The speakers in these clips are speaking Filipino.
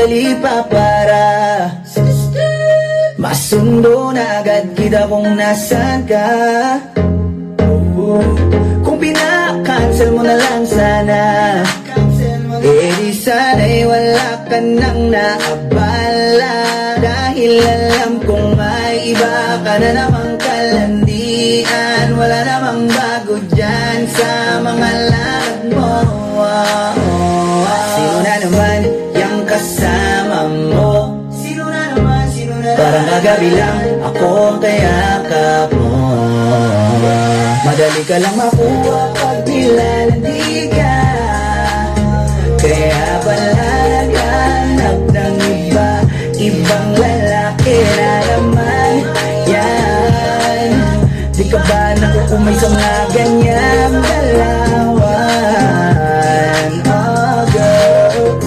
madali pa para masundo na agad kita kung nasan ka. Kung pinakancel mo na lang sana, eh di sana'y wala ka nang naabala. Dahil alam kong may iba ka na namang kalandian. Wala namang bago dyan sa mga lakad mo. Sino na naman yung kasama mo? Sino na naman, sino na? Parang kagabi lang ako ang kayakap mo. Madali ka lang makuha pag nilalandi ka. Kaya pala naghanap ng iba, ibang lalaki na naman yan. Di ka ba nakukumay sa mga ganyang galawan? Oh girl,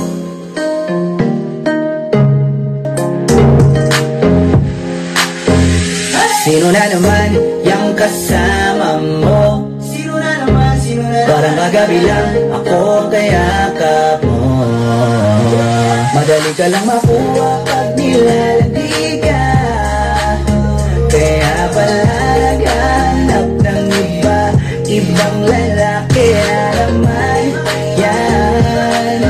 sino na naman yung kasama mo? Sino na naman, sino na? Parang kagabi lang ako ang kayakap mo. Madali ka lang makuha pag nilalandi ka. Kaya pala naghanap ng iba, ibang lalaki na naman yan.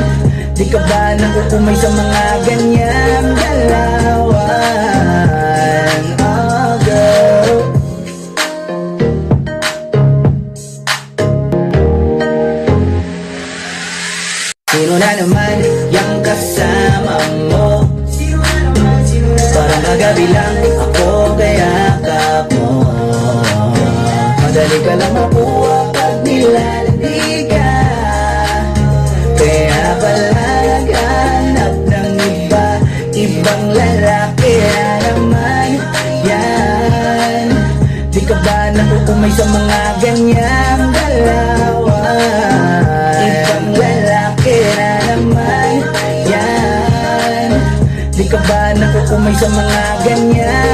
Di ka ba nakukumay sa mga ganyang galawan? Oh girl, sino na naman yung kasama mo? Sino na naman, sino na? Parang kagabi lang ako kayakap mo. Madali ka lang makuha pag nilalandi ka. Kaya pala naghanap ng iba, ibang lalaki na naman yan. Di ka ba nakukumay sa mga ganyang galawan? Ibang lalaki na naman yan. Di ka ba nakukumay sa mga ganyan?